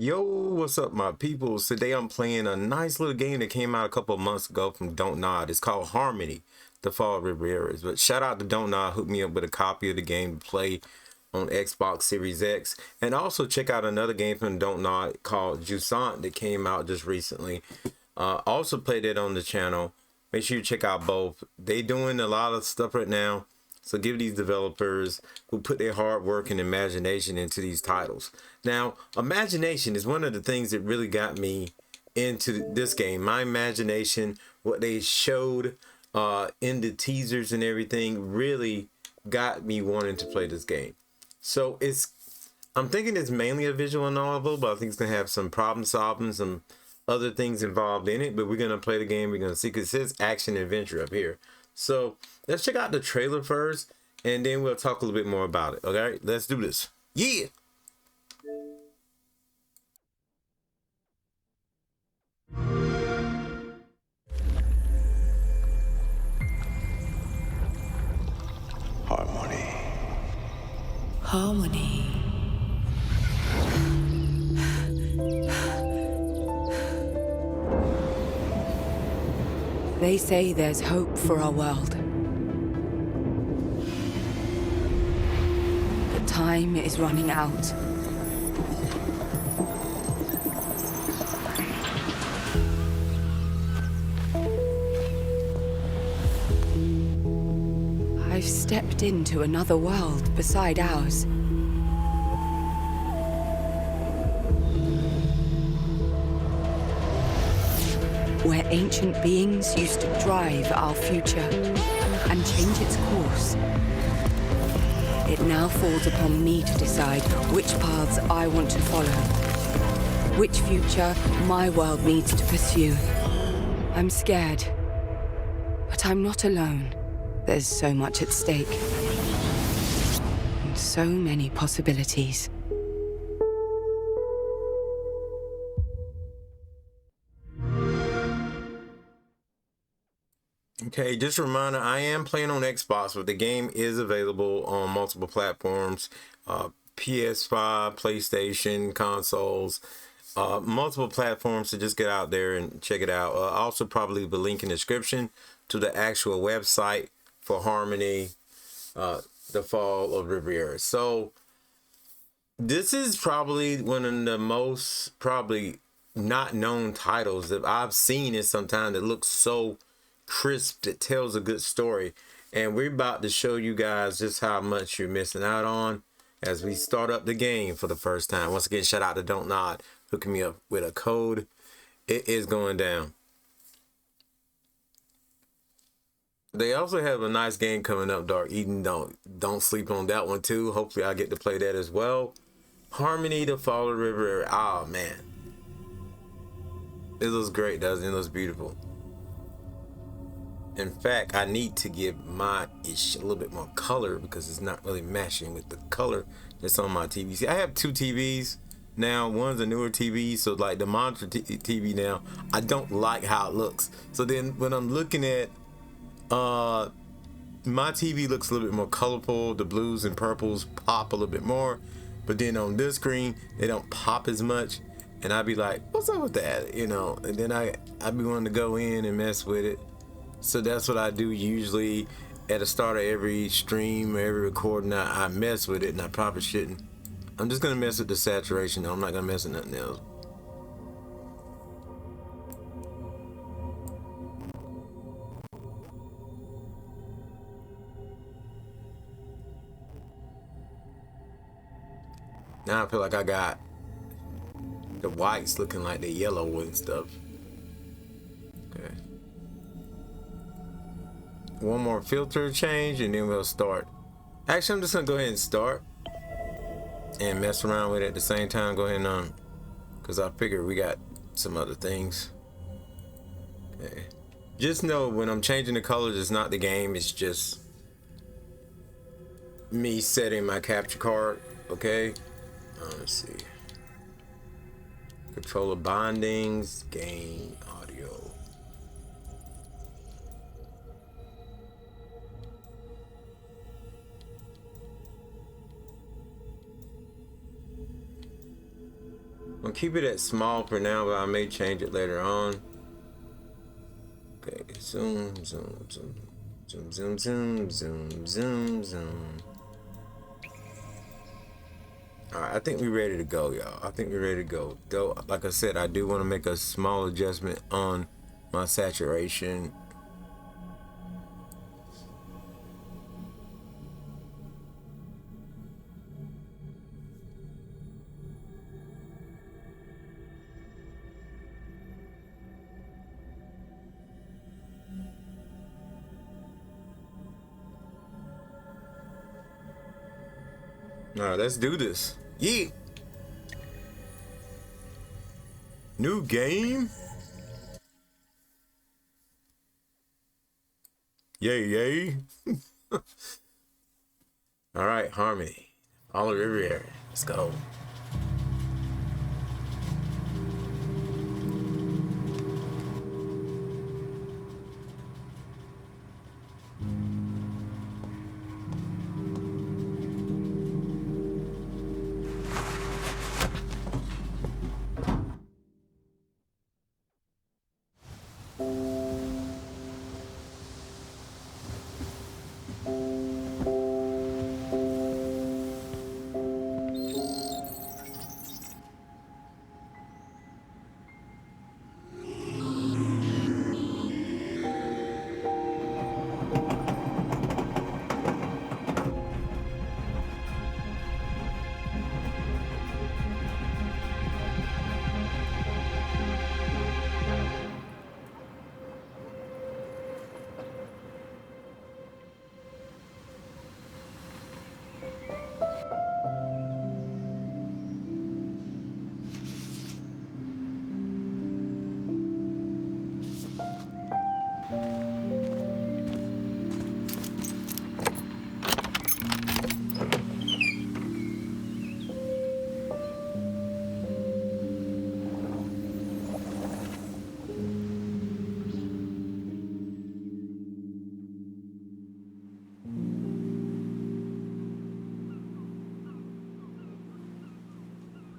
Yo, what's up, my people? Today I'm playing a nice little game that came out a couple of months ago from Don't Nod. It's called Harmony, the Fall of Reverie. But shout out to Don't Nod, hooked me up with a copy of the game to play on Xbox Series X. And also check out another game from Don't Nod called Jusant that came out just recently. Also played it on the channel. Make sure you check out both. They doing a lot of stuff right now. So give these developers who put their hard work and imagination into these titles. Now, imagination is one of the things that really got me into this game. My imagination, what they showed in the teasers and everything, really got me wanting to play this game. So I'm thinking it's mainly a visual novel, but I think it's gonna have some problem solving, some other things involved in it. But we're gonna play the game. We're gonna see, because it says action adventure up here. So let's check out the trailer first, and then we'll talk a little bit more about it. Okay, let's do this. Yeah. Harmony. Harmony. They say there's hope for our world. But time is running out. I've stepped into another world beside ours. Where ancient beings used to drive our future and change its course. It now falls upon me to decide which paths I want to follow, which future my world needs to pursue. I'm scared, but I'm not alone. There's so much at stake, and so many possibilities. Okay, just a reminder, I am playing on Xbox, but the game is available on multiple platforms, PS5, PlayStation, consoles, multiple platforms. So just get out there and check it out. Also probably the link in the description to the actual website for Harmony, the Fall of Reverie. So this is probably one of the most probably not known titles that I've seen in some time that looks so crisp, that tells a good story. And we're about to show you guys just how much you're missing out on as we start up the game for the first time. Once again, shout out to Don't Nod hooking me up with a code. It is going down. They also have a nice game coming up, Dark Eden. Don't sleep on that one too. Hopefully I get to play that as well. Harmony, the Fall of River. Oh man, it looks great, doesn't it? It looks beautiful. In fact, I need to give my ish a little bit more color because it's not really matching with the color that's on my TV. See, I have two TVs now. One's a newer TV, so like the monitor TV now, I don't like how it looks. So then when I'm looking at my TV looks a little bit more colorful. The blues and purples pop a little bit more, but then on this screen they don't pop as much. And I'd be like, what's up with that? You know, and then I'd be wanting to go in and mess with it. So that's what I do usually at the start of every stream or every recording. I mess with it, and I probably shouldn't. I'm just gonna mess with the saturation though. I'm not gonna mess with nothing else. Now I feel like I got the whites looking like the yellow and stuff. Okay. One more filter change and then we'll start. Actually, I'm just gonna go ahead and start and mess around with it at the same time. Go ahead and because I figure we got some other things. Okay. Just know when I'm changing the colors, it's not the game, it's just me setting my capture card. Okay. Let's see. Controller bindings, gain audio. I'll keep it at small for now, but I may change it later on. Okay, zoom, zoom, zoom, zoom, zoom, zoom, zoom, zoom, zoom. Alright, I think we're ready to go, y'all. I think we're ready to go. Though, like I said, I do want to make a small adjustment on my saturation. Alright, let's do this. Yeah. New game. Yay, yay. Alright, Harmony. All of Reverie. Let's go.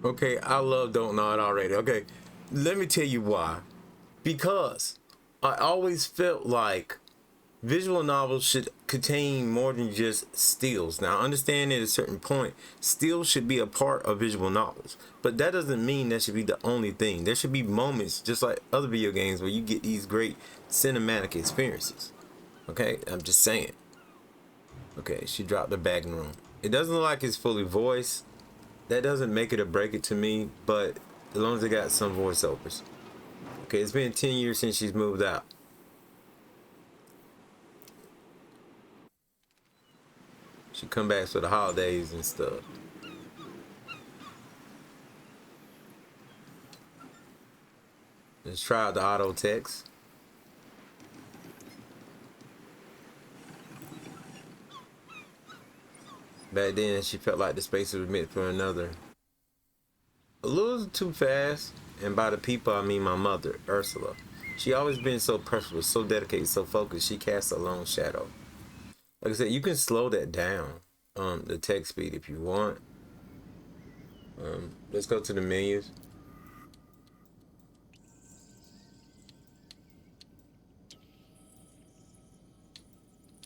Okay, I love Don't Nod already. Okay, let me tell you why. Because I always felt like visual novels should contain more than just stills. Now, I understand at a certain point, stills should be a part of visual novels. But that doesn't mean that should be the only thing. There should be moments, just like other video games, where you get these great cinematic experiences. Okay, I'm just saying. Okay, she dropped the back in the room. It doesn't look like it's fully voiced. That doesn't make it or break it to me, but as long as they got some voiceovers. Okay, it's been 10 years since she's moved out. She come back for the holidays and stuff. Let's try out the auto text. Back then, she felt like the space was meant for another. A little too fast, and by the people, I mean my mother, Ursula. She always been so purposeful, so dedicated, so focused, she casts a lone shadow. Like I said, you can slow that down, the text speed if you want. Let's go to the menus.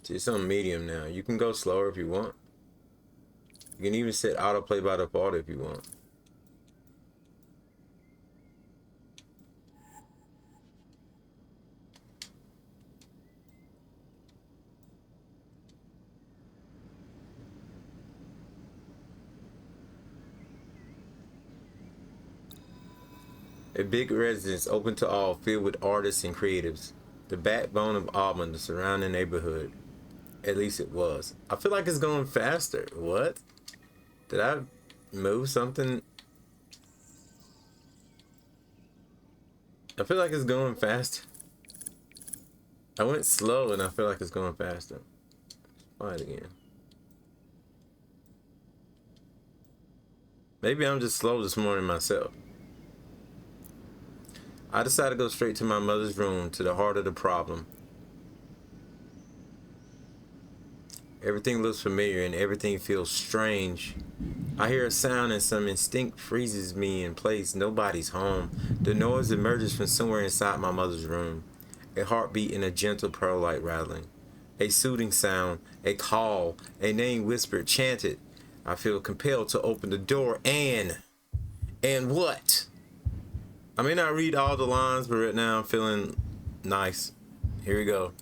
It's on medium now. You can go slower if you want. You can even set autoplay by default if you want. A big residence open to all, filled with artists and creatives. The backbone of Auburn, the surrounding neighborhood. At least it was. I feel like it's going faster. What? Did I move something? I feel like it's going faster. I went slow and I feel like it's going faster. Try it again. Maybe I'm just slow this morning myself. I decided to go straight to my mother's room, to the heart of the problem. Everything looks familiar and everything feels strange. I hear a sound and some instinct freezes me in place. Nobody's home. The noise emerges from somewhere inside my mother's room. A heartbeat and a gentle pearl-like rattling. A soothing sound, a call, a name whispered, chanted. I feel compelled to open the door and what? I may not read all the lines, but right now I'm feeling nice. Here we go.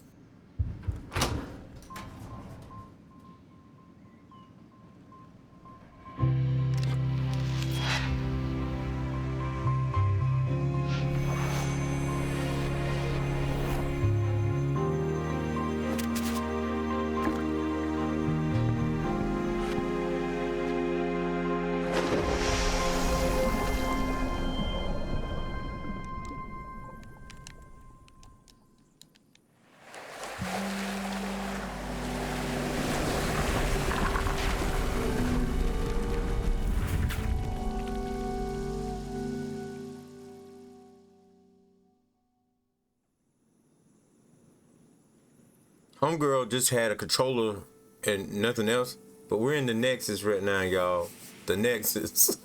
Homegirl just had a controller and nothing else, but we're in the Nexus right now, y'all. The Nexus.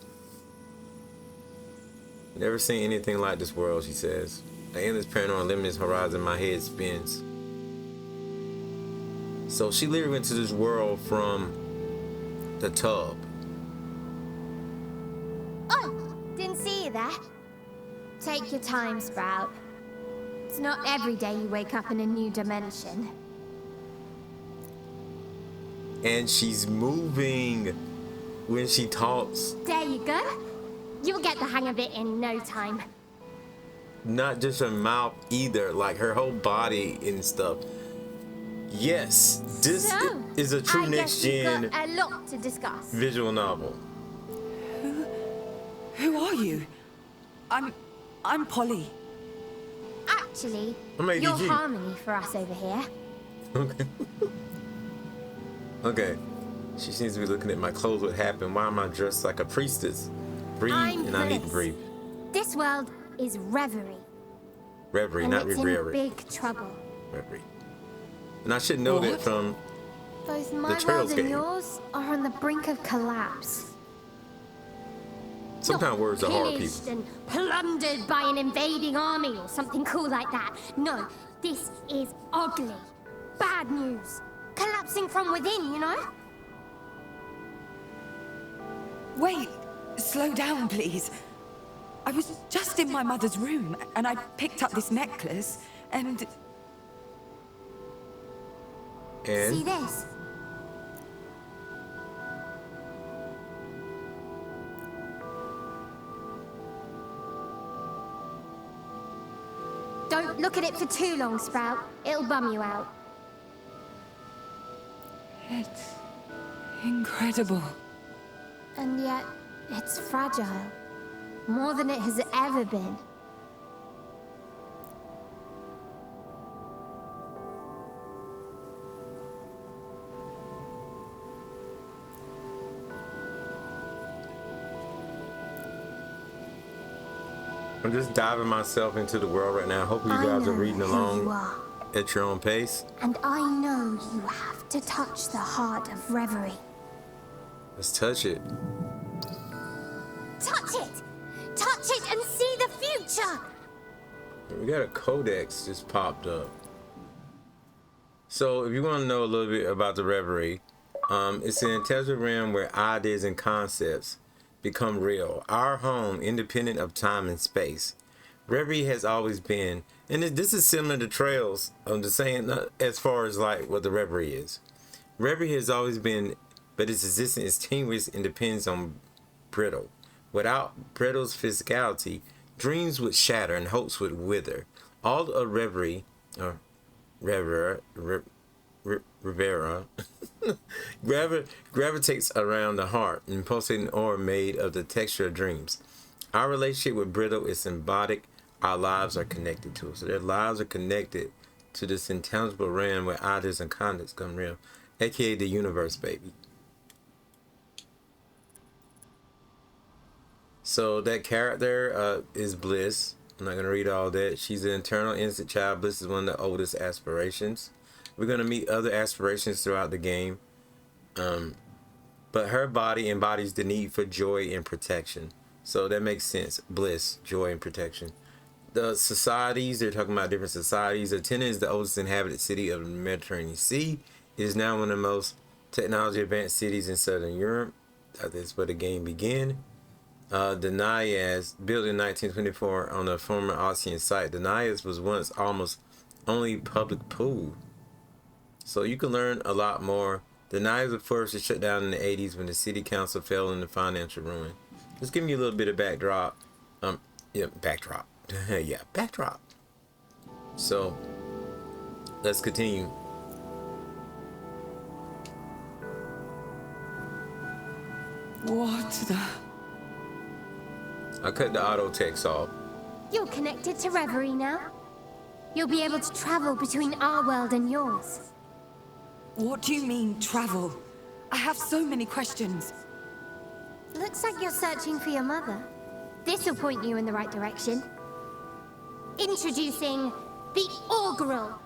Never seen anything like this world, she says. The endless paranormal limitless horizon, my head spins. So she literally went to this world from the tub. Oh, didn't see you there. Take your time, Sprout. It's not every day you wake up in a new dimension. And she's moving when she talks. There you go. You'll get the hang of it in no time. Not just her mouth either, like her whole body and stuff. Yes, this is a true next gen got a lot to discuss. visual novel. Who are you? I'm Polly. Actually, I'm you're ADG. Harmony for us over here. Okay. Okay. She seems to be looking at my clothes. What happened? Why am I dressed like a priestess? Breathe, and I need to Bliss. breathe. This world is Reverie. Reverie, And not it's Reverie. in big trouble. Reverie. And I should know that What? from Both my Trails world and game. yours are on the brink of collapse. sometimes Not words are hard, pillaged people. and plundered by an invading army or something cool like that. No, this is ugly. Bad news. Collapsing from within, you know? Wait, slow down, please. I was just in my mother's room, and I picked up this necklace, and See And this? Don't look at it for too long, Sprout. It'll bum you out. it's incredible. And yet, it's fragile. More than it has ever been. I'm just diving myself into the world right now. Hopefully you I guys know are reading who along you are. at your own pace. And I know you have to touch the heart of Reverie. Let's touch it. Touch it! Touch it and see the future! We got a codex just popped up. So if you want to know a little bit about the Reverie, it's an intelligent realm where ideas and concepts become real. Our home, independent of time and space. Reverie has always been, and this is similar to Trails. I'm just saying, as far as like what the Reverie is. Reverie has always been, but its existence is tenuous and depends on Brittle. Without Brittle's physicality, dreams would shatter and hopes would wither. All of Reverie, Rivera gravitates around the heart, and pulsating aura made of the texture of dreams. Our relationship with Brittle is symbiotic. Our lives are connected to it. So their lives are connected to this intangible realm where ideas and concepts come real, aka the universe, baby. So that character is Bliss. I'm not gonna read all that. She's an eternal innocent child. Bliss is one of the oldest aspirations. We're gonna meet other aspirations throughout the game. but her body embodies the need for joy and protection. So that makes sense. Bliss, joy, and protection. The societies, they're talking about different societies. Athena is the oldest inhabited city of the Mediterranean Sea. It is now one of the most technology advanced cities in Southern Europe. That's where the game began. The Naias, built in 1924 on a former Ocean site. The Naias was once almost only public pool. So you can learn a lot more. The Naias were forced to shut down in the 80s when the city council fell into financial ruin. Just give me a little bit of backdrop. Backdrop. Yeah, backdrop. So let's continue. What the? I cut the auto text off. You're connected to Reverie now. You'll be able to travel between our world and yours. What do you mean, travel? I have so many questions. Looks like you're searching for your mother. This'll point you in the right direction. Introducing the Augural,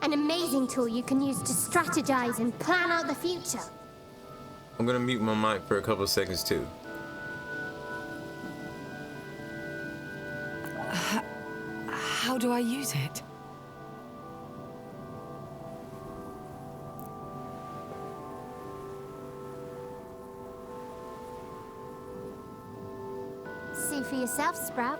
an amazing tool you can use to strategize and plan out the future. I'm gonna mute my mic for a couple of seconds too. How do I use it? See for yourself, Sprout.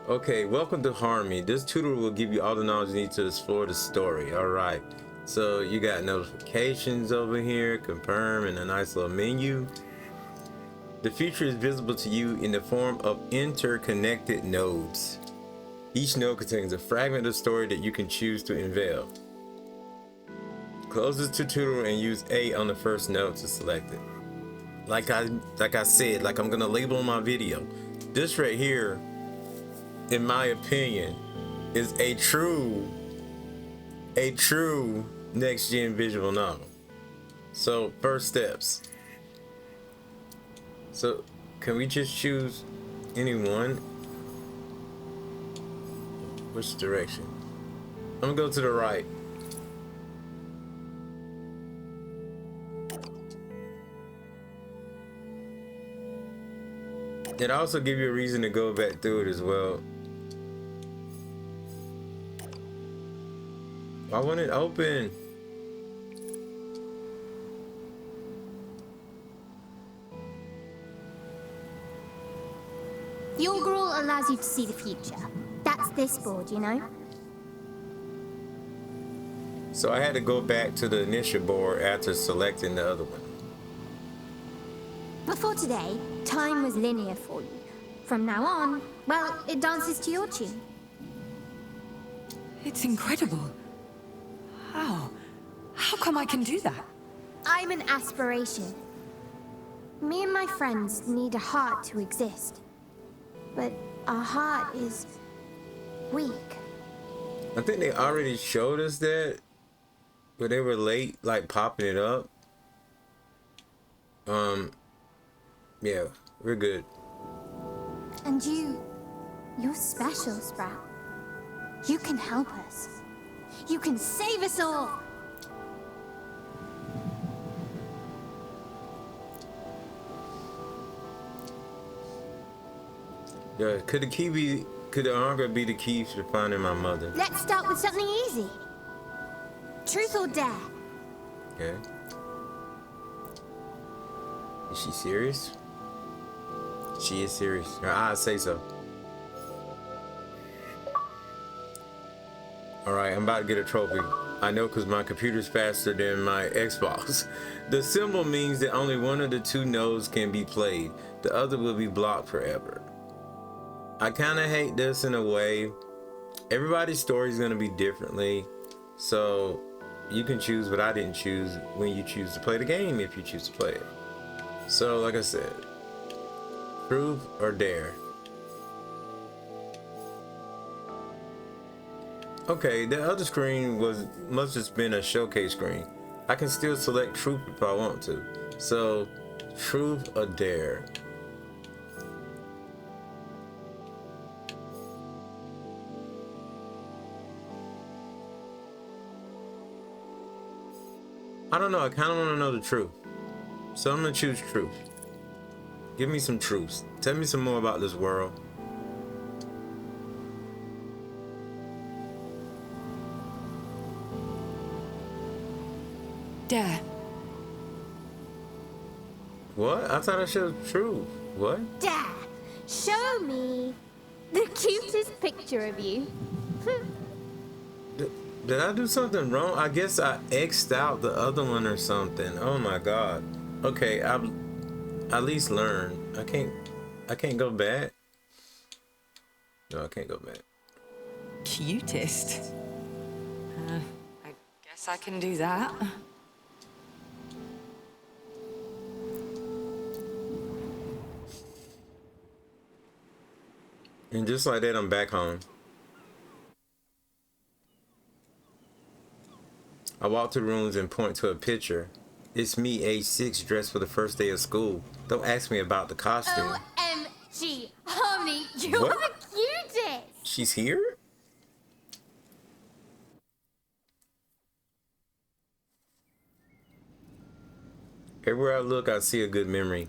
Okay, welcome to Harmony. This tutor will give you all the knowledge you need to explore the story. Alright, so you got notifications over here, confirm, and a nice little menu. The future is visible to you in the form of interconnected nodes. Each node contains a fragment of story that you can choose to unveil. Close this tutorial and use A on the first node to select it. Like I said, like I'm gonna label my video. This right here, in my opinion, is a true next gen visual novel. So first steps. So can we just choose any one? Which direction? I'm gonna go to the right. It also give you a reason to go back through it as well. Why won't it open? The Augural allows you to see the future. That's this board, you know? So I had to go back to the initial board after selecting the other one. Before today, time was linear for you. From now on, well, it dances to your tune. It's incredible. How? How come I can do that? I'm an aspiration. Me and my friends need a heart to exist. But our heart is weak. I think they already showed us that, but they were late, like popping it up. Yeah, we're good. And you're special, Sprout. You can help us. You can save us all. Yeah, could the hunger be the key to finding my mother? Let's start with something easy. Truth or dare? Okay. Is she serious? She is serious. Her eyes say so. Alright, I'm about to get a trophy. I know because my computer's faster than my Xbox. The symbol means that only one of the two nodes can be played. The other will be blocked forever. I kind of hate this in a way. Everybody's story is going to be differently. So you can choose, but I didn't choose when you choose to play the game if you choose to play it. So like I said, truth or dare. Okay, the other screen must have been a showcase screen. I can still select truth if I want to. So truth or dare. I don't know. I kind of want to know the truth. So I'm gonna choose truth. Give me some truths. Tell me some more about this world. Dare. What? I thought I showed truth. What? Dare! Show me the cutest picture of you. Did I do something wrong? I guess I X'd out the other one or something. Oh my god. Okay, I've at least learned. I can't go back. No, I can't go back. Cutest? I guess I can do that. And just like that, I'm back home. I walk to rooms and point to a picture. It's me, age 6, dressed for the first day of school. Don't ask me about the costume. OMG, Harmony, you're What? the cutest! She's here? Everywhere I look, I see a good memory.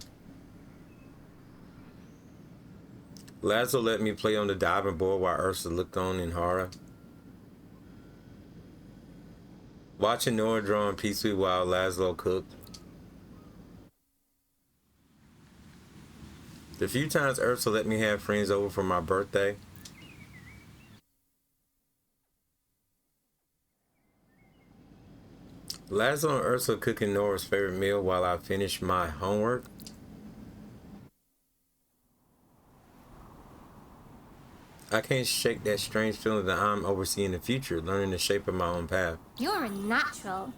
Laszlo let me play on the diving board while Ursa looked on in horror. Watching Nora drawing peacefully while Laszlo cooked. The few times Ursa let me have friends over for my birthday. Laszlo and Ursa cooking Nora's favorite meal while I finish my homework. I can't shake that strange feeling that I'm overseeing the future, learning the shape of my own path. You're a natural.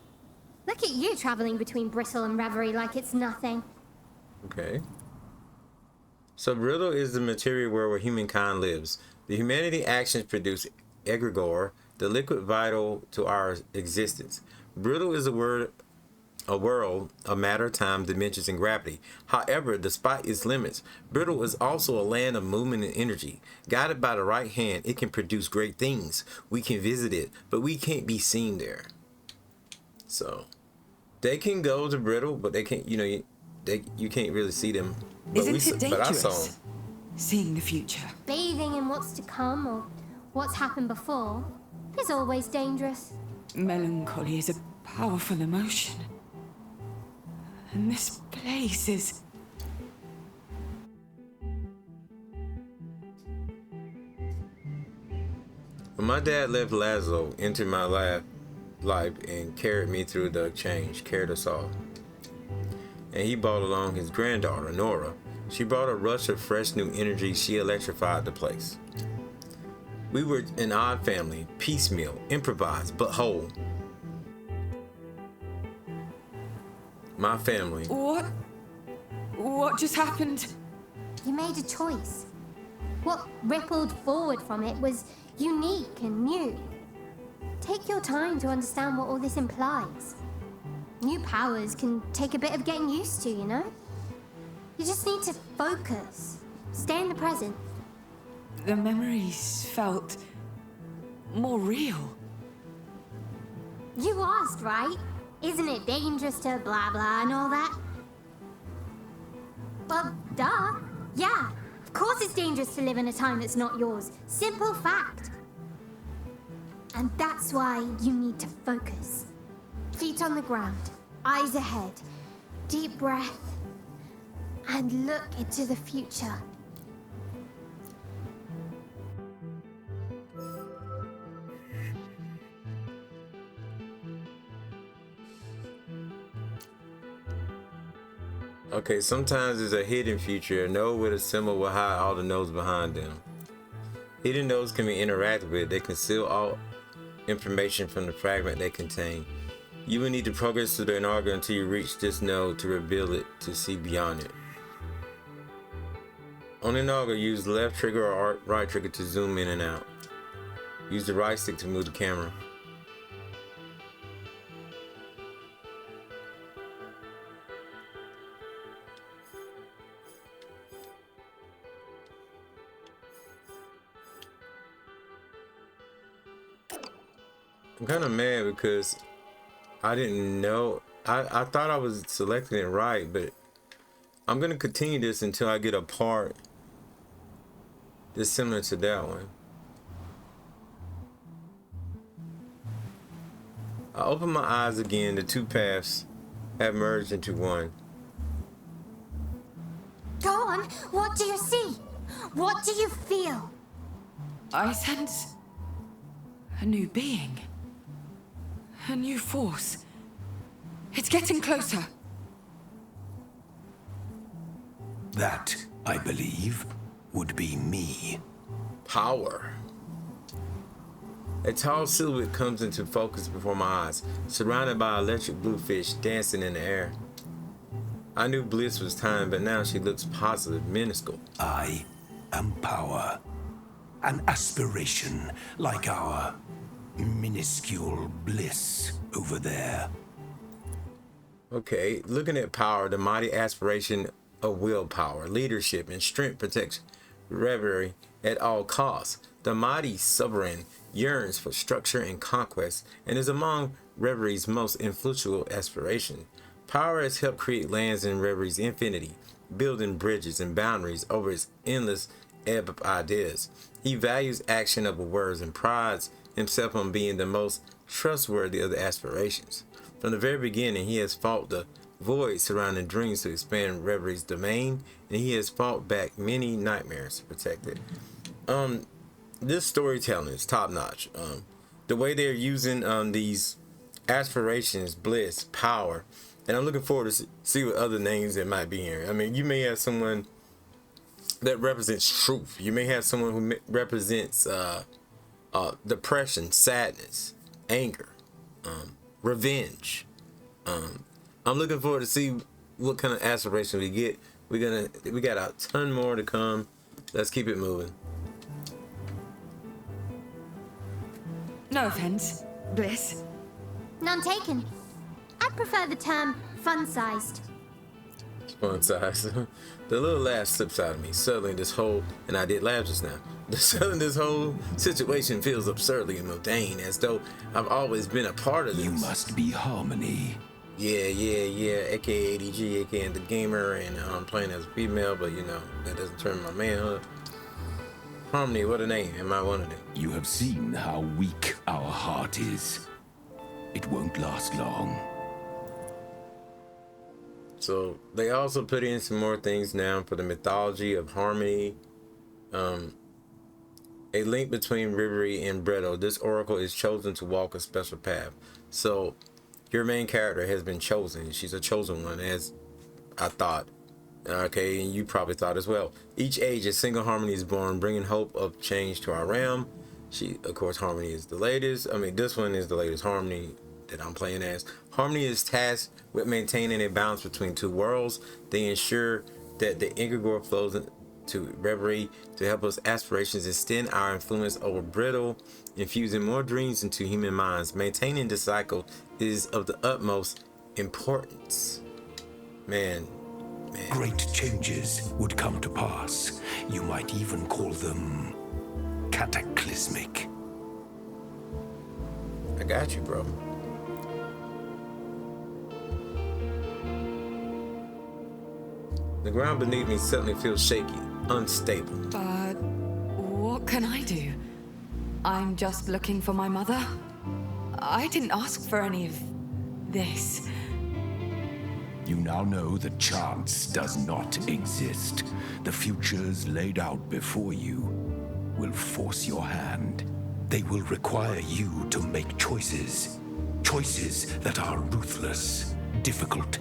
Look at you traveling between Brittle and Reverie like it's nothing. Okay. So Brittle is the material world where humankind lives. The humanity actions produce egregore, the liquid vital to our existence. Brittle is a world of matter, time, dimensions, and gravity. However, despite its limits, Brittle is also a land of movement and energy. Guided by the right hand, it can produce great things. We can visit it, but we can't be seen there. So, they can go to Brittle, but they can't, you can't really see them. But Isn't it but I saw dangerous? them. Seeing the future. Bathing in what's to come or what's happened before is always dangerous. Melancholy is a powerful emotion. And this place is... When my dad left Laszlo into my life and carried me through the change, carried us all. And he brought along his granddaughter, Nora. She brought a rush of fresh new energy. She electrified the place. We were an odd family, piecemeal, improvised, but whole. My family. What just happened? You made a choice. What rippled forward from it was unique and new. Take your time to understand what all this implies. New powers can take a bit of getting used to, you know? You just need to focus. Stay in the present. The memories felt more real. You asked, right? Isn't it dangerous to blah blah and all that? Well, duh. Yeah, of course it's dangerous to live in a time that's not yours. Simple fact. And that's why you need to focus. Feet on the ground, eyes ahead, deep breath, and look into the future. Okay, sometimes there's a hidden future, a node with a symbol will hide all the nodes behind them. Hidden nodes can be interacted with. They conceal all information from the fragment they contain. You will need to progress through the Inaga until you reach this node to reveal it to see beyond it. On Inaga, use left trigger or right trigger to zoom in and out. Use the right stick to move the camera. I'm kind of mad because I didn't know I thought I was selecting it right, but I'm gonna continue this until I get a part that's similar to that one. I open my eyes again. The two paths have merged into one. Go on, what do you see? What do you feel? I sense a new being. A new force. It's getting closer. That, I believe, would be me. Power. A tall silhouette comes into focus before my eyes, surrounded by electric blue fish dancing in the air. I knew Bliss was time, but now she looks positive, minuscule. I am power. An aspiration like our minuscule Bliss over there. Okay, looking at power, the mighty aspiration of willpower, leadership, and strength protects Reverie at all costs. The mighty sovereign yearns for structure and conquest and is among Reverie's most influential aspirations. Power has helped create lands in Reverie's infinity, building bridges and boundaries over its endless ebb of ideas. He values action over words and prides himself on being the most trustworthy of the aspirations. From the very beginning, he has fought the void surrounding dreams to expand Reverie's domain, and he has fought back many nightmares to protect it. This storytelling is top notch. The way they're using these aspirations, bliss, power, and I'm looking forward to see what other names there might be here. I mean, you may have someone that represents truth. You may have someone who represents depression, sadness, anger, revenge. I'm looking forward to see what kind of aspiration we get. We got a ton more to come. Let's keep it moving. No offense, Bliss. None taken. I prefer the term fun-sized. Fun size. The little laugh slips out of me. Suddenly this whole, and I did laugh just now. Suddenly this whole situation feels absurdly mundane, as though I've always been a part of this. You must be Harmony. Yeah, aka ADG, aka the gamer, and I'm playing as a female, but you know, that doesn't turn my manhood. Harmony, what a name. Am I one of them? You have seen how weak our heart is. It won't last long. So they also put in some more things now for the mythology of Harmony. A link between Reverie and Bretto. This oracle is chosen to walk a special path. So your main character has been chosen. She's a chosen one, as I thought. Okay, and you probably thought as well. Each age, a single Harmony is born, bringing hope of change to our realm. Of course, Harmony is the latest. I mean, this one is the latest Harmony that I'm playing as. Harmony is tasked with maintaining a balance between two worlds. They ensure that the Ingigor flows to Reverie to help us aspirations extend our influence over Brittle, infusing more dreams into human minds. Maintaining the cycle is of the utmost importance. Man. Great changes would come to pass. You might even call them cataclysmic. I got you, bro. The ground beneath me suddenly feels shaky, unstable. But what can I do? I'm just looking for my mother. I didn't ask for any of this. You now know that chance does not exist. The futures laid out before you will force your hand. They will require you to make choices. Choices that are ruthless, difficult,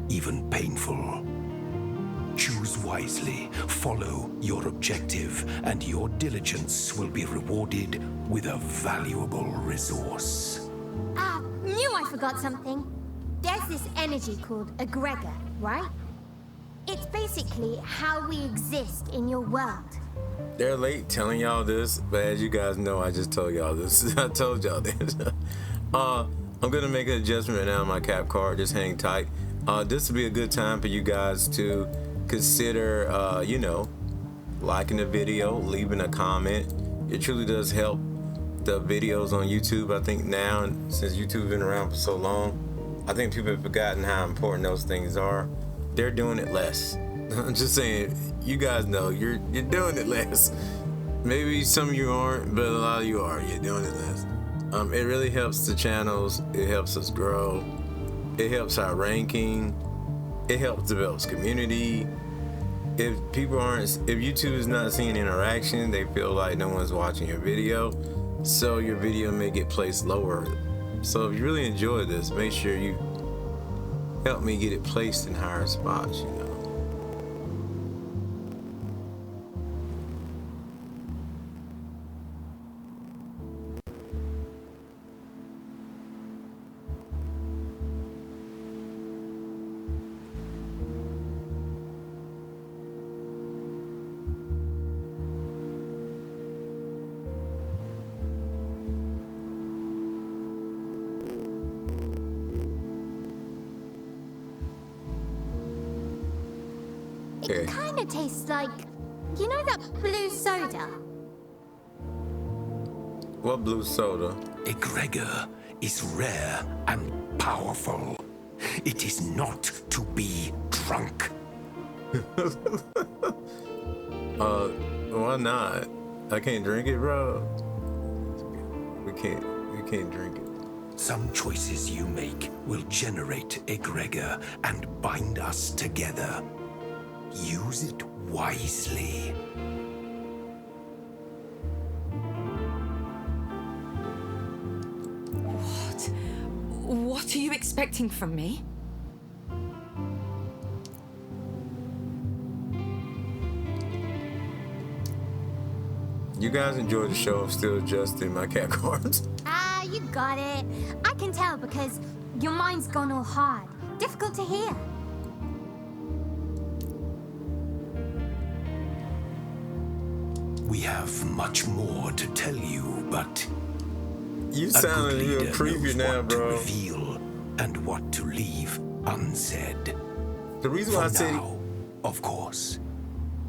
even painful. Choose wisely, follow your objective, and your diligence will be rewarded with a valuable resource. Knew I forgot something. There's this energy called egregor, right? It's basically how we exist in your world. They're late telling y'all this, but as you guys know, I just told y'all this. I told y'all this. I'm gonna make an adjustment right now on my cap card. Just hang tight. This will be a good time for you guys to consider, liking the video, leaving a comment. It truly does help the videos on YouTube. I think now, since YouTube's been around for so long, I think people have forgotten how important those things are. They're doing it less. I'm just saying, you guys know you're doing it less. Maybe some of you aren't, but a lot of you are. You're doing it less. It really helps the channels. It helps us grow. It helps our ranking. It helps develop community. If YouTube is not seeing interaction, they feel like no one's watching your video, so your video may get placed lower. So if you really enjoy this, make sure you help me get it placed in higher spots, you know. It kind of tastes like, you know that blue soda? What blue soda? Egregor is rare and powerful. It is not to be drunk. Why not? I can't drink it, bro. We can't drink it. Some choices you make will generate egregor and bind us together. Use it wisely. What are you expecting from me? You guys enjoy the show. I'm still adjusting my cat cards. Ah, you got it. I can tell because your mind's gone all hard. Difficult to hear. We have much more to tell you, but You a sound good real leader creepy knows now, what to bro. reveal and what to leave unsaid. The reason why I For say now, of course.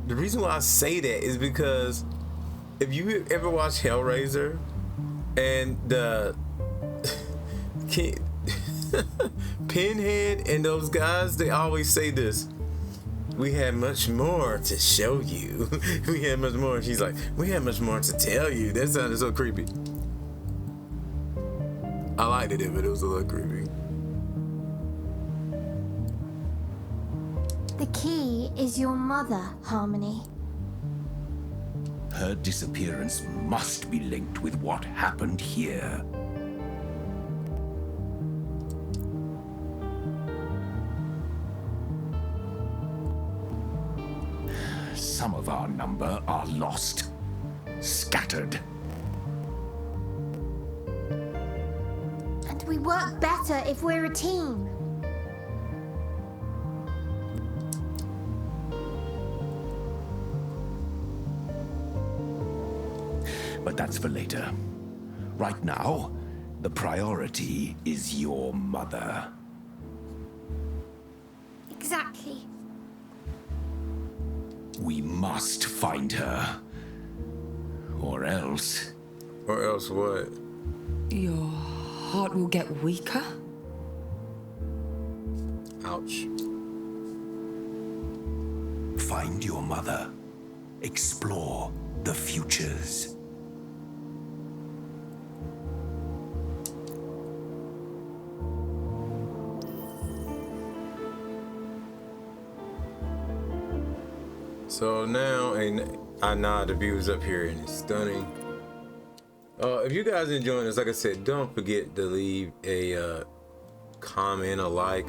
the reason why I say that is because if you ever watch Hellraiser and the Pinhead and those guys, they always say this. We had much more to show you. We had much more. And she's like, we had much more to tell you. That sounded so creepy. I liked it, but it was a little creepy. The key is your mother, Harmony. Her disappearance must be linked with what happened here. Some of our number are lost, scattered. And we work better if we're a team. But that's for later. Right now, the priority is your mother. Exactly. We must find her. Or else... Or else what? Your heart will get weaker? Ouch. Find your mother. Explore the futures. So now, I nod the views up here and it's stunning. If you guys are enjoying this, like I said, don't forget to leave a comment, a like,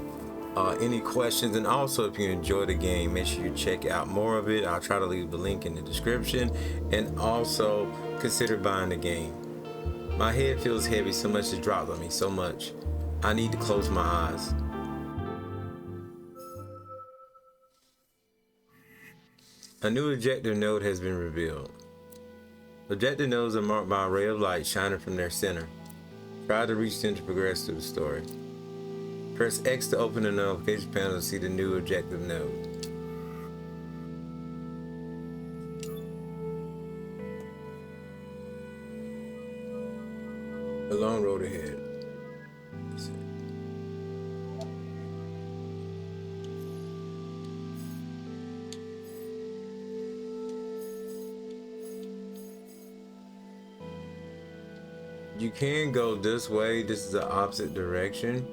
any questions, and also if you enjoy the game, make sure you check out more of it. I'll try to leave the link in the description, and also consider buying the game. My head feels heavy, so much has dropped on me, so much. I need to close my eyes. A new objective node has been revealed. Objective nodes are marked by a ray of light shining from their center. Try to reach them to progress through the story. Press X to open the notification panel to see the new objective node. A long road ahead. That's it. you can go this way. This is the opposite direction.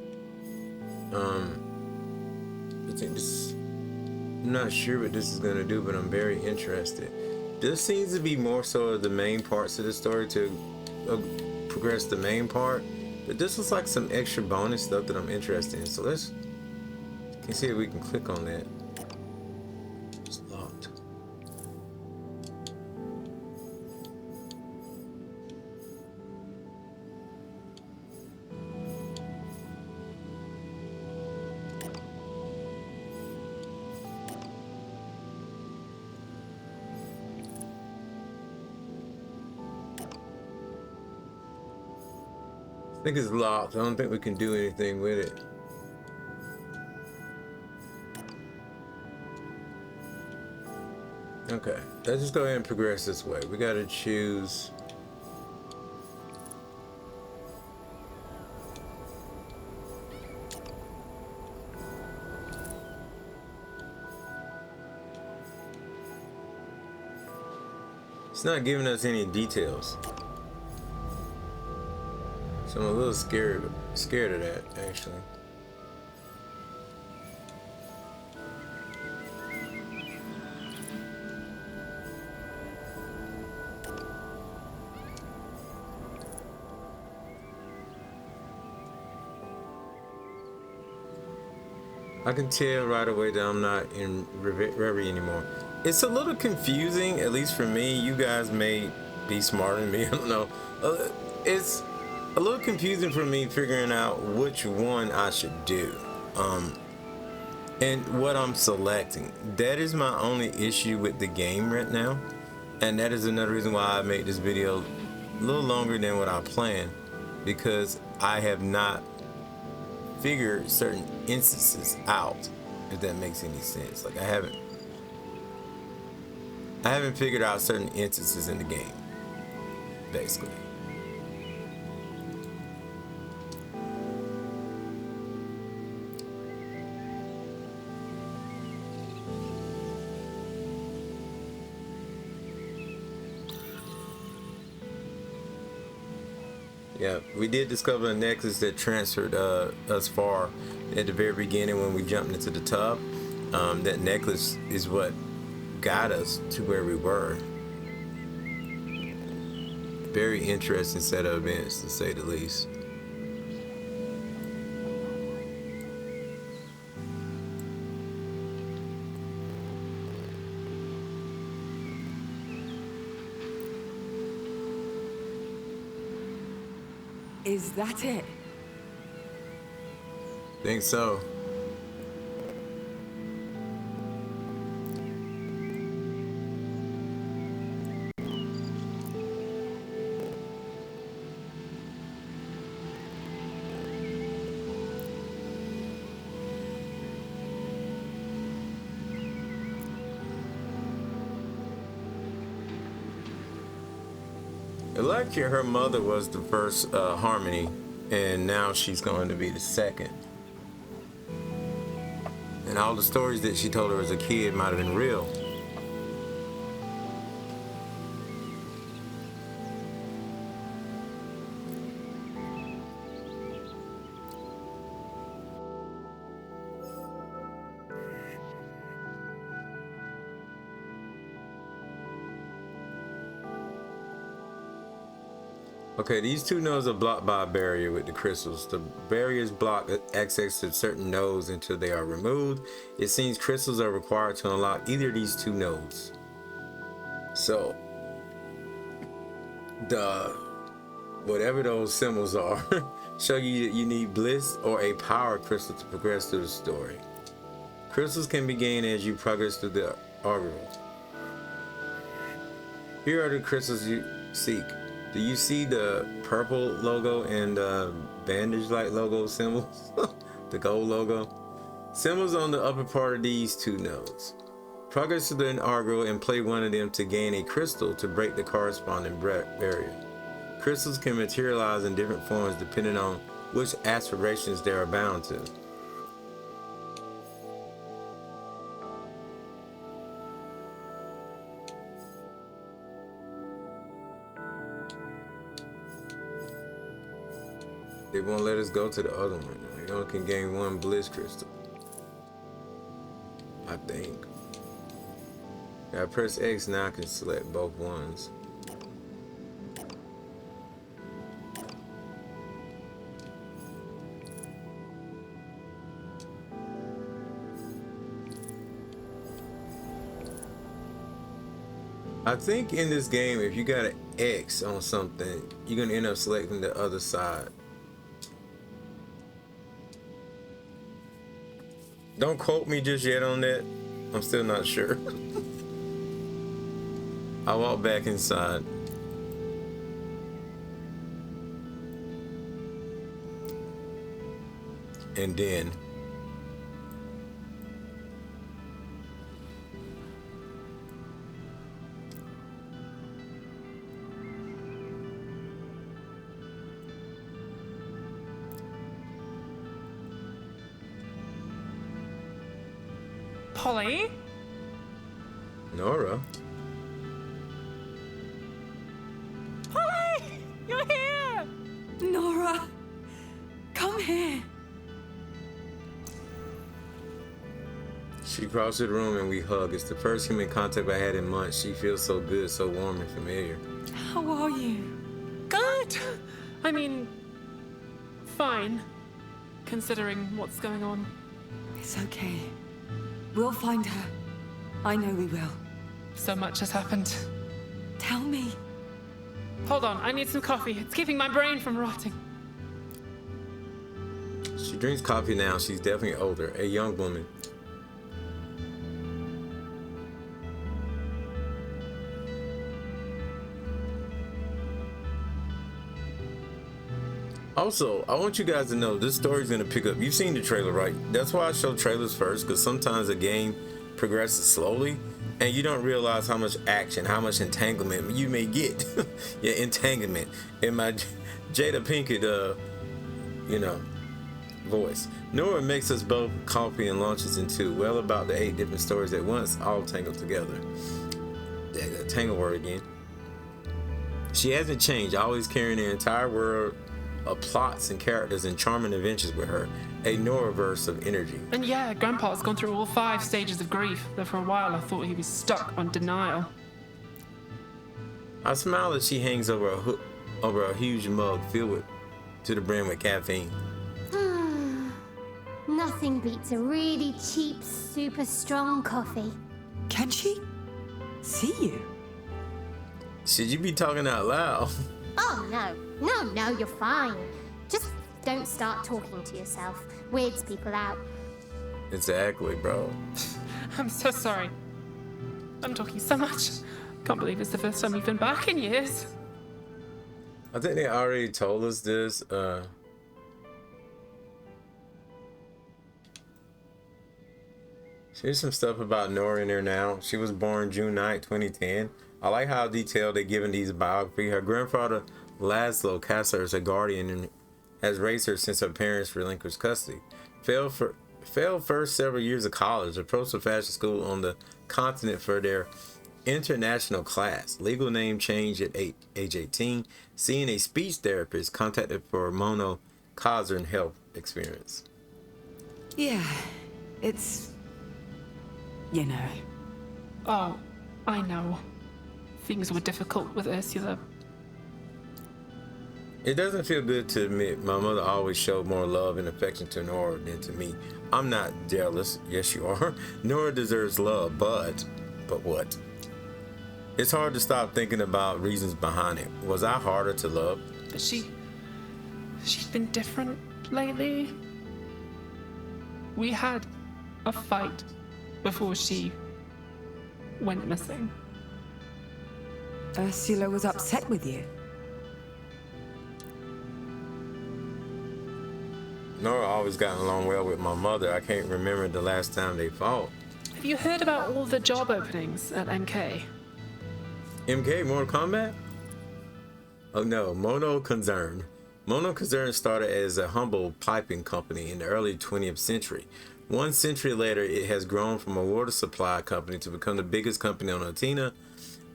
I think this, I'm not sure what this is gonna do, but I'm very interested. This seems to be more so of the main parts of the story to progress the main part, but this looks like some extra bonus stuff that I'm interested in. So let's can see if we can click on that. It's locked. I think it's locked. I don't think we can do anything with it. Okay, let's just go ahead and progress this way. We gotta choose. It's not giving us any details. So I'm a little scared of that, actually. I can tell right away that I'm not in Reverie anymore. It's a little confusing, at least for me. You guys may be smarter than me. I don't know. It's a little confusing for me figuring out which one I should do. And what I'm selecting. That is my only issue with the game right now. And that is another reason why I made this video a little longer than what I planned. Because I have not figured certain instances out, if that makes any sense. Like I haven't figured out certain instances in the game, basically. Yeah, we did discover a necklace that transferred us far at the very beginning when we jumped into the tub. That necklace is what got us to where we were. Very interesting set of events, to say the least. Is that it? Think so. Like her mother was the first Harmony, and now she's going to be the second. And all the stories that she told her as a kid might have been real. Okay, these two nodes are blocked by a barrier with the crystals. The barriers block access to certain nodes until they are removed. It seems crystals are required to unlock either of these two nodes. So, whatever those symbols are, show you that you need bliss or a power crystal to progress through the story. Crystals can be gained as you progress through the augural. Here are the crystals you seek. Do you see the purple logo and bandage-like logo symbols? The gold logo? Symbols on the upper part of these two nodes. Progress to the augural and play one of them to gain a crystal to break the corresponding barrier. Crystals can materialize in different forms depending on which aspirations they are bound to. It won't let us go to the other one. We only can gain one bliss crystal, I think. I press X now, I can select both ones. I think in this game, if you got an X on something, you're gonna end up selecting the other side. Don't quote me just yet on that. I'm still not sure. I walk back inside. And then Polly? Nora. Polly! You're here! Nora, come here. She crosses the room and we hug. It's the first human contact I had in months. She feels so good, so warm and familiar. How are you? Good! I mean, fine, considering what's going on. It's okay. We'll find her. I know we will. So much has happened. Tell me. Hold on, I need some coffee. It's keeping my brain from rotting. She drinks coffee now. She's definitely older, a young woman. Also, I want you guys to know this story's gonna pick up. You've seen the trailer, right? That's why I show trailers first, because sometimes a game progresses slowly and you don't realize how much action, how much entanglement you may get. Yeah, entanglement in my Jada Pinkett voice. Nora makes us both coffee and launches into well about the 8 different stories at once, all tangled together. That tangle word again. She hasn't changed, always carrying the entire world of plots and characters and charming adventures with her. A Nora-verse of energy. And yeah, Grandpa's gone through all 5 stages of grief, though for a while I thought he was stuck on denial. I smile as she hangs over a huge mug filled to the brim with caffeine. Nothing beats a really cheap, super strong coffee. Can she see you? Should you be talking out loud? Oh, no. No, you're fine. Just don't start talking to yourself. Weirds people out. Exactly, bro. I'm so sorry. I'm talking so much. Can't believe it's the first time we've been back in years. I think they already told us this. Here's some stuff about Nora in there now. She was born June 9, 2010. I like how detailed they're giving these biography. Her grandfather, Laszlo, cast her as a guardian and has raised her since her parents relinquished custody. Failed first several years of college, approached a fashion school on the continent for their international class. Legal name change at age 18. Seeing a speech therapist, contacted for monochondrial health experience. Yeah, it's... you know. Oh, I know. Things were difficult with Ursula. It doesn't feel good to admit my mother always showed more love and affection to Nora than to me. I'm not jealous. Yes, you are. Nora deserves love, but what? It's hard to stop thinking about reasons behind it. Was I harder to love? But she's been different lately. We had a fight before she went missing. Ursula was upset with you. Nora always gotten along well with my mother. I can't remember the last time they fought. Have you heard about all the job openings at MK? MK, Mortal Kombat? Oh no, Mono Concern. Mono Concern started as a humble piping company in the early 20th century. 1 century later, it has grown from a water supply company to become the biggest company on Athena.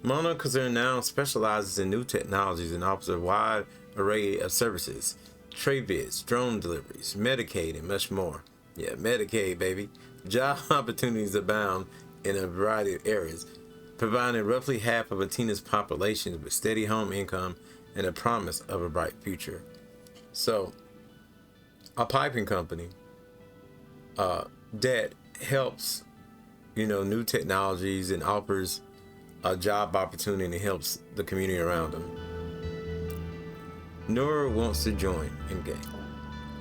Mono Concern now specializes in new technologies and offers a wide array of services. trade bids, drone deliveries, Medicaid, and much more. Yeah, Medicaid, baby. Job opportunities abound in a variety of areas, providing roughly half of Atina's population with steady home income and a promise of a bright future. So, a piping company that helps, new technologies and offers a job opportunity and helps the community around them. Nora wants to join in game.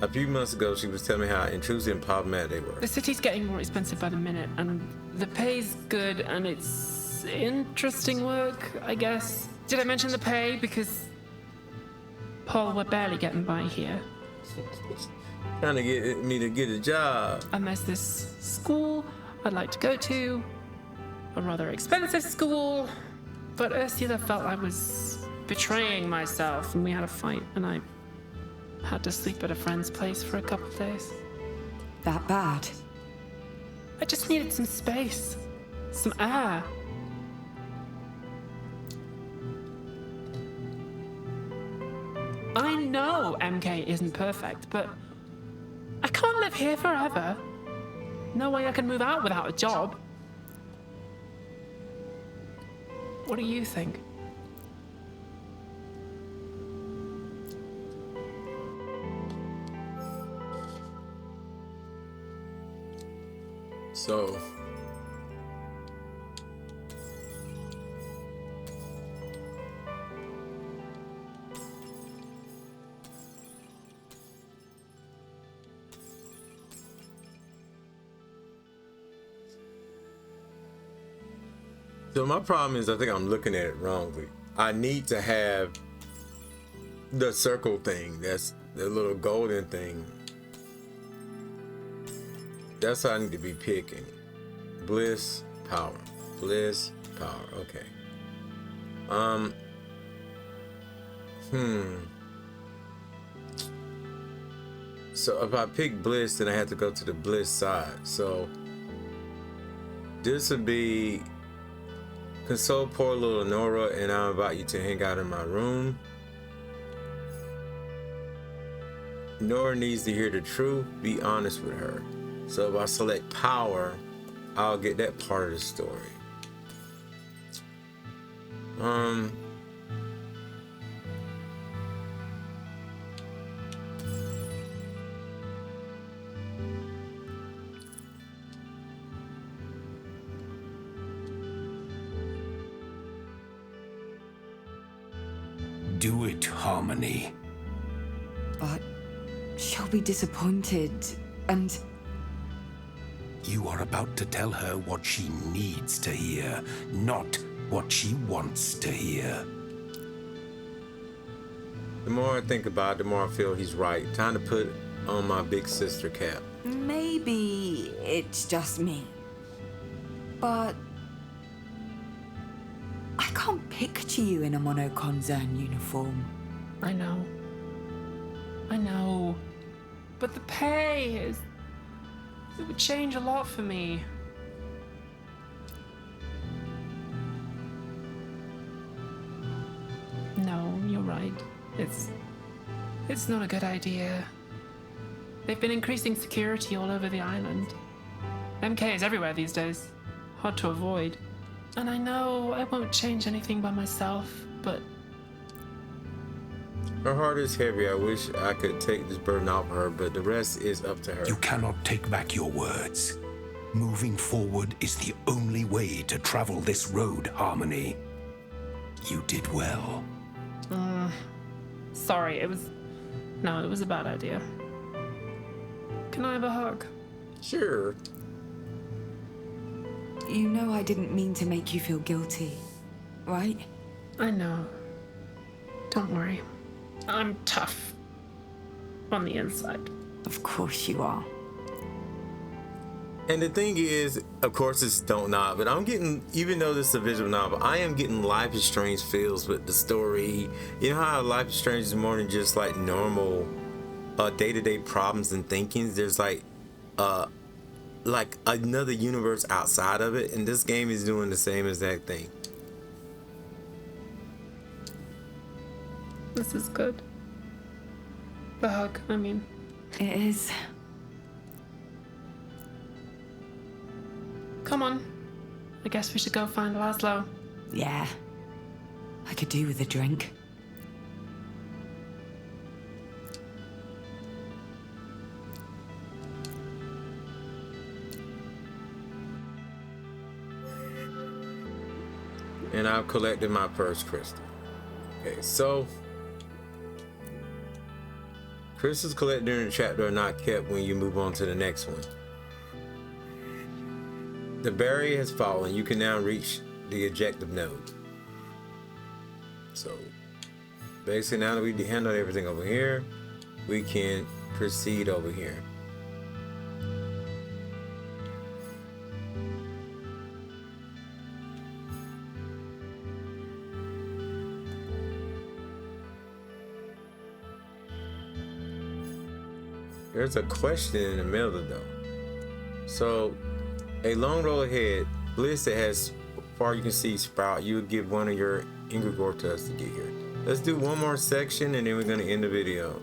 A few months ago, she was telling me how intrusive and problematic they were. The city's getting more expensive by the minute, and the pay's good, and it's interesting work, I guess. Did I mention the pay? Because, Paul, we're barely getting by here. Trying to get me to get a job. And there's this school I'd like to go to, a rather expensive school, but Ursula felt I was betraying myself, and we had a fight, and I had to sleep at a friend's place for a couple of days. That bad? I just needed some space, some air. I know MK isn't perfect, but I can't live here forever. No way I can move out without a job. What do you think? So, my problem is I think I'm looking at it wrongly. I need to have the circle thing. That's the little golden thing. That's what I need to be picking. Bliss, power. Bliss, power. Okay. So if I pick bliss, then I have to go to the bliss side. So this would be console poor little Nora, and I'll invite you to hang out in my room. Nora needs to hear the truth. Be honest with her. So if I select power, I'll get that part of the story. Do it, Harmony. But she'll be disappointed, and... You are about to tell her what she needs to hear, not what she wants to hear. The more I think about it, the more I feel he's right. Time to put on my big sister cap. Maybe it's just me, but I can't picture you in a monoconcern uniform. I know. But the pay is... It would change a lot for me. No, you're right. It's not a good idea. They've been increasing security all over the island. MK is everywhere these days. Hard to avoid. And I know I won't change anything by myself, but... Her heart is heavy. I wish I could take this burden off her, but the rest is up to her. You cannot take back your words. Moving forward is the only way to travel this road, Harmony. You did well. Sorry, it was a bad idea. Can I have a hug? Sure. You know I didn't mean to make you feel guilty, right? I know. Don't worry. I'm tough. On the inside. Of course you are. And the thing is, of course, it's Don't Nod, but I'm getting, even though this is a visual novel, I am getting Life is Strange feels with the story. You know how Life is Strange is more than just like normal day-to-day problems and thinkings. There's like another universe outside of it, and this game is doing the same exact thing. This is good. The hug, I mean. It is. Come on. I guess we should go find Laszlo. Yeah. I could do with a drink. And I've collected my first crystal. Okay, so crystals collected during the chapter are not kept when you move on to the next one. The barrier has fallen. You can now reach the objective node. So basically, now that we handled everything over here, we can proceed over here. There's a question in the middle though. So, a long road ahead, bliss that has far you can see sprout. You would give one of your Ingregor to us to get here. Let's do one more section and then we're gonna end the video.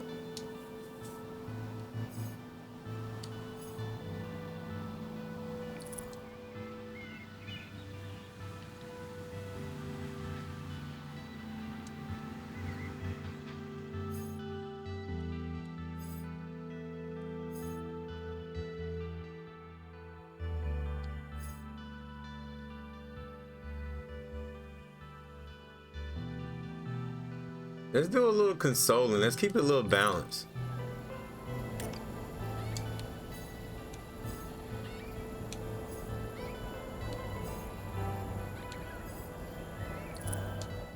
Let's do a little consoling. Let's keep it a little balanced.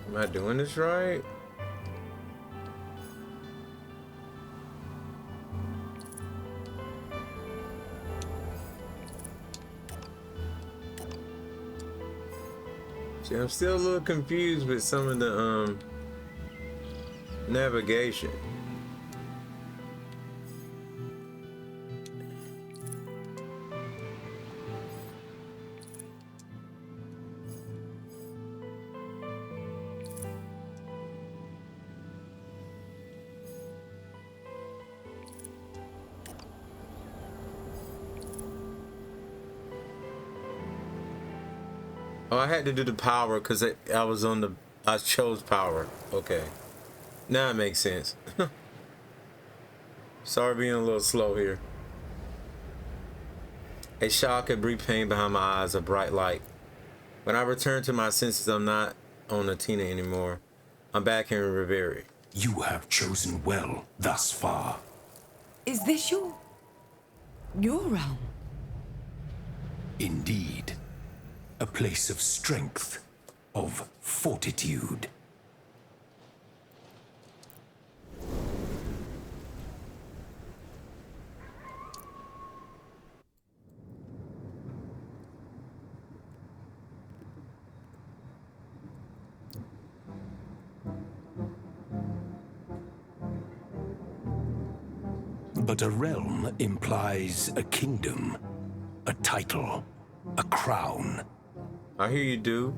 Am I doing this right? See, I'm still a little confused with some of the navigation. Oh, I had to do the power because I chose power. Okay. Now it makes sense. Sorry being a little slow here. A shock, a brief pain behind my eyes, a bright light. When I return to my senses, I'm not on Athena anymore. I'm back in Reverie. You have chosen well thus far. Is this your realm? Indeed. A place of strength, of fortitude. But a realm implies a kingdom, a title, a crown. I hear you, dude.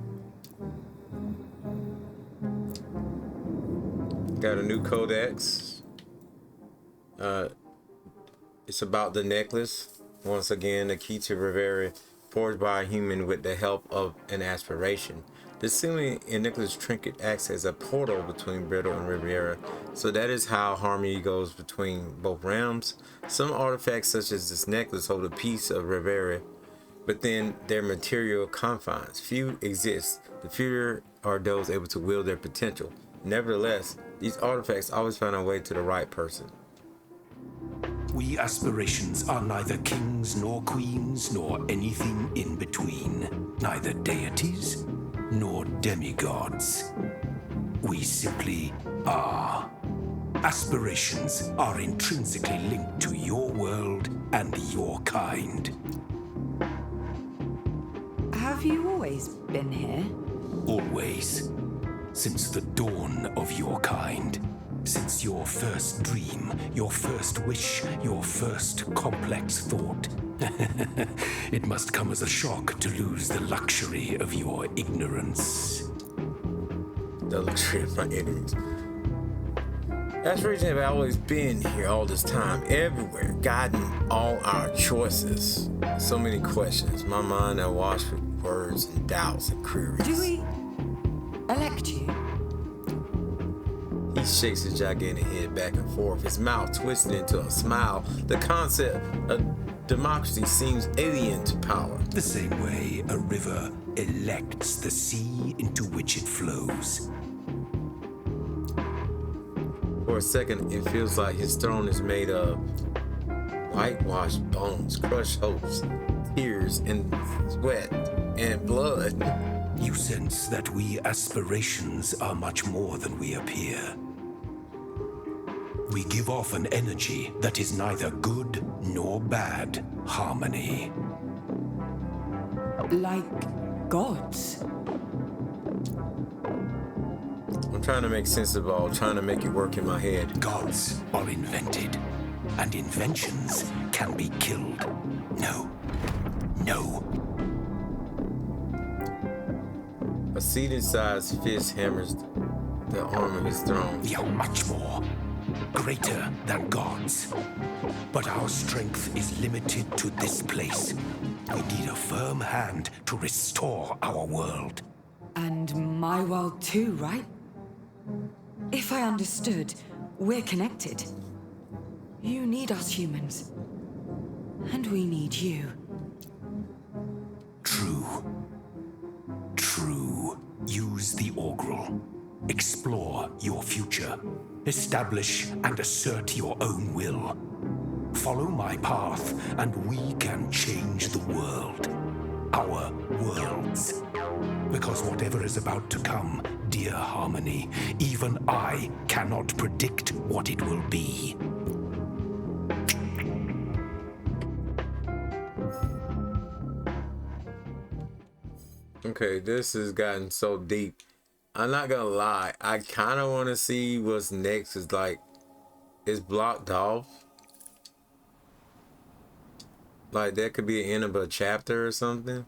Got a new codex. It's about the necklace. Once again, the key to Reverie, forged by a human with the help of an aspiration. The sealing in necklace trinket acts as a portal between Brittle and Riviera, so that is how harmony goes between both realms. Some artifacts, such as this necklace, hold a piece of Reverie within their material confines. Few exist. The fewer are those able to wield their potential. Nevertheless, these artifacts always find a way to the right person. We aspirations are neither kings nor queens nor anything in between. Neither deities nor demigods. We simply are. Aspirations are intrinsically linked to your world and your kind. Have you always been here? Always. Since the dawn of your kind. Since your first dream, your first wish, your first complex thought. It must come as a shock to lose the luxury of your ignorance. The luxury of my ignorance. Aspirations have always been here all this time, everywhere, guiding all our choices. So many questions. My mind awash with words and doubts and queries. Do we elect you? He shakes his gigantic head back and forth, his mouth twisted into a smile. The concept of democracy seems alien to power. The same way a river elects the sea into which it flows. For a second, it feels like his throne is made of whitewashed bones, crushed hopes, tears, and sweat, and blood. You sense that we aspirations are much more than we appear. We give off an energy that is neither good nor bad. Harmony. Like gods? I'm trying to make sense of it all, trying to make it work in my head. Gods are invented, and inventions can be killed. No. No. A seated-sized fist hammers the arm of his throne. We are much more. Greater than gods. But our strength is limited to this place. We need a firm hand to restore our world. And my world too, right? If I understood, we're connected. You need us humans. And we need you. True. True. Use the Augural. Explore your future. Establish and assert your own will. Follow my path, and we can change the world. Our worlds. Because whatever is about to come, dear Harmony, even I cannot predict what it will be. Okay, this has gotten so deep. I'm not gonna lie, I kind of want to see what's next. Is like, it's blocked off. Like, that could be the end of a chapter or something.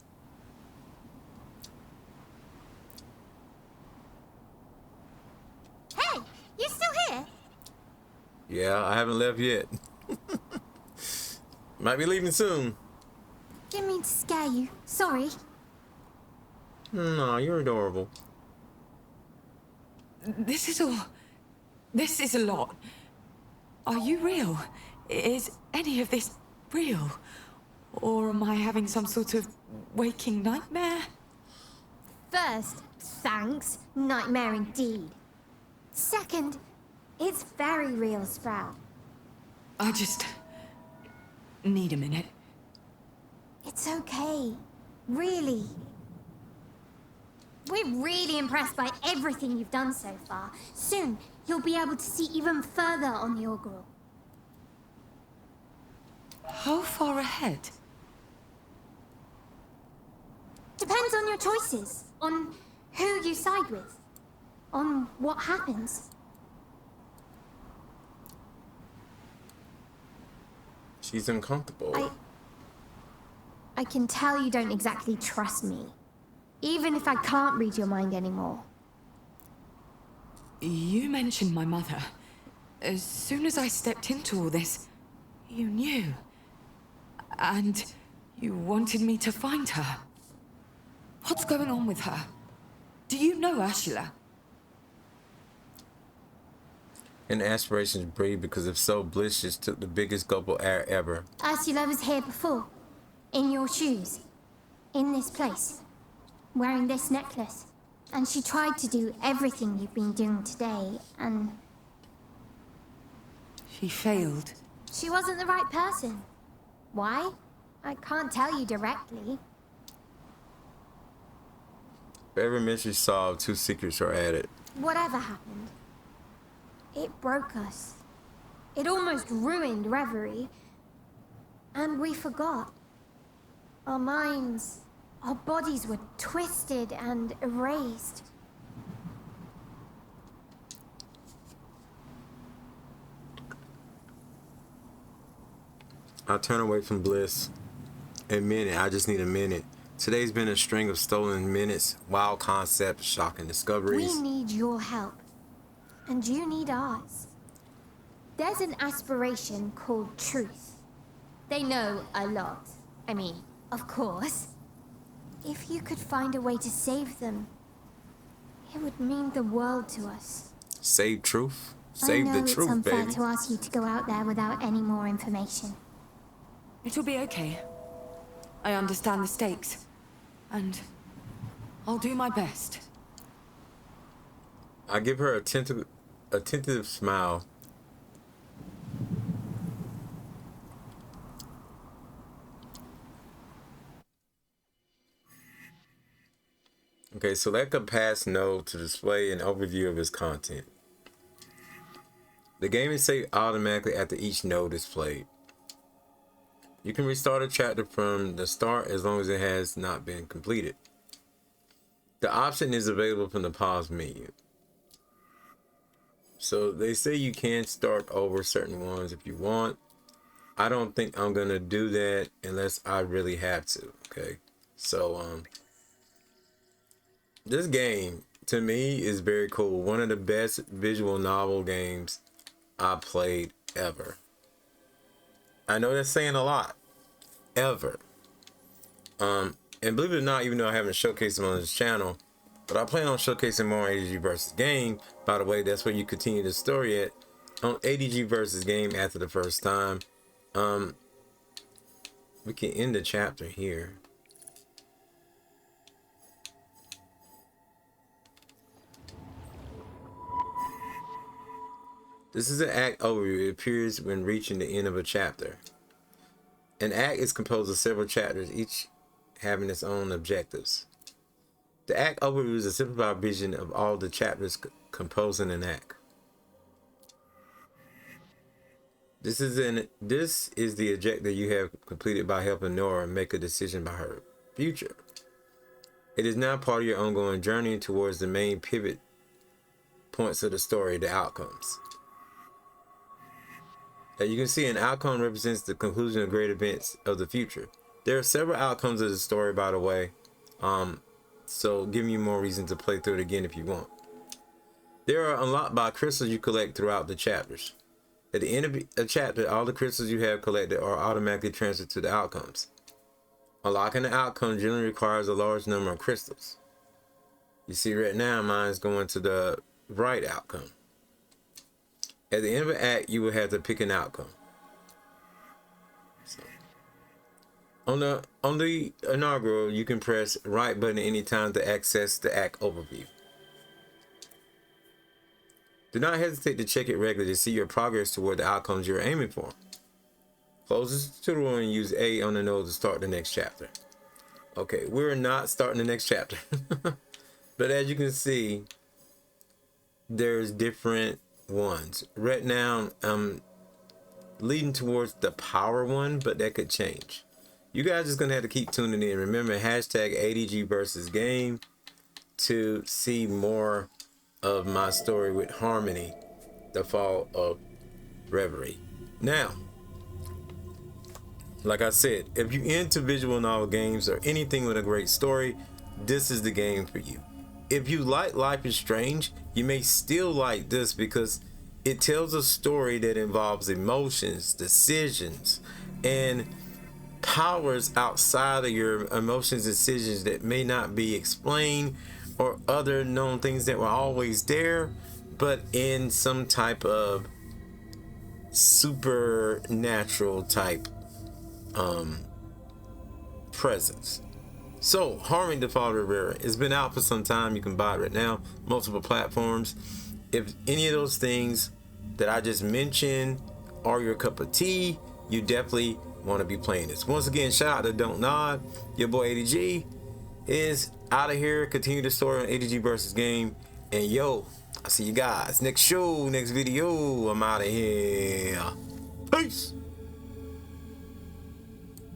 Hey, you still here? Yeah, I haven't left yet. Might be leaving soon. Didn't mean to scare you. Sorry. No, you're adorable. This is a lot. Are you real? Is any of this real? Or am I having some sort of waking nightmare? First, thanks. Nightmare indeed. Second, it's very real, Sprout. I just need a minute. It's okay. Really. We're really impressed by everything you've done so far. Soon, you'll be able to see even further on the Augural. How far ahead? Depends on your choices, on who you side with, on what happens. She's uncomfortable. I can tell you don't exactly trust me. Even if I can't read your mind anymore. You mentioned my mother. As soon as I stepped into all this, you knew. And you wanted me to find her. What's going on with her? Do you know Ursula? And aspirations breathe, because if so, Bliss just took the biggest gulp of air ever. Ursula was here before. In your shoes. In this place. Wearing this necklace. And she tried to do everything you've been doing today, and... She failed. she wasn't the right person. Why? I can't tell you directly. For every mystery solved, 2 secrets are added. Whatever happened, it broke us. It almost ruined Reverie. And we forgot. Our minds, our bodies were twisted and erased. I turn away from Bliss. A minute, I just need a minute. Today's been a string of stolen minutes, wild concepts, shocking discoveries. We need your help. And you need ours. There's an aspiration called truth. They know a lot. I mean, of course. If you could find a way to save them, it would mean the world to us. Save truth? I Save know the it's truth, unfair baby. to ask you to go out there without any more information. It'll be okay. I understand the stakes. And I'll do my best. I give her a tentative smile. Okay, select a past node to display an overview of its content. The game is saved automatically after each node is played. You can restart a chapter from the start as long as it has not been completed. The option is available from the pause menu. So they say you can start over certain ones if you want. I don't think I'm gonna do that unless I really have to. Okay, so this game to me is very cool. One of the best visual novel games I played ever. I know that's saying a lot. Ever. And believe it or not, even though I haven't showcased them on this channel, but I plan on showcasing more ADG versus game. By the way, that's where you continue the story at on ADG versus game after the first time. We can end the chapter here. This is an act overview. It appears when reaching the end of a chapter. An act is composed of several chapters, each having its own objectives. The act overview is a simplified vision of all the chapters composing an act. This is the objective you have completed by helping Nora make a decision about her future. It is now part of your ongoing journey towards the main pivot points of the story, the outcomes. As you can see, an outcome represents the conclusion of great events of the future. There are several outcomes of the story, by the way, so giving you more reason to play through it again if you want. There are unlocked by crystals you collect throughout the chapters. At the end of a chapter, all the crystals you have collected are automatically transferred to the outcomes. Unlocking the outcome generally requires a large number of crystals. You see right now, mine's going to the right outcome. At the end of an act, you will have to pick an outcome. So, on the inaugural, you can press right button at any time to access the act overview. Do not hesitate to check it regularly to see your progress toward the outcomes you're aiming for. Close this tutorial and use A on the node to start the next chapter. Okay, we're not starting the next chapter. But as you can see, there's different ones. Right now, I'm leading towards the power one, but that could change. You guys just gonna have to keep tuning in. Remember, hashtag ADG versus game to see more of my story with Harmony, the fall of Reverie. Now, like I said, if you're into visual novel games or anything with a great story, this is the game for you. If you like Life is Strange, you may still like this because it tells a story that involves emotions, decisions, and powers outside of your emotions, decisions that may not be explained, or other known things that were always there, but in some type of supernatural type presence. So, Harmony the Fall of Reverie, it's been out for some time. You can buy it right now, multiple platforms. If any of those things that I just mentioned are your cup of tea, you definitely want to be playing this. Once again, shout out to Don't Nod. Your boy ADG is out of here. Continue the story on ADG versus game. And yo, I'll see you guys next show, next video. I'm out of here. Peace.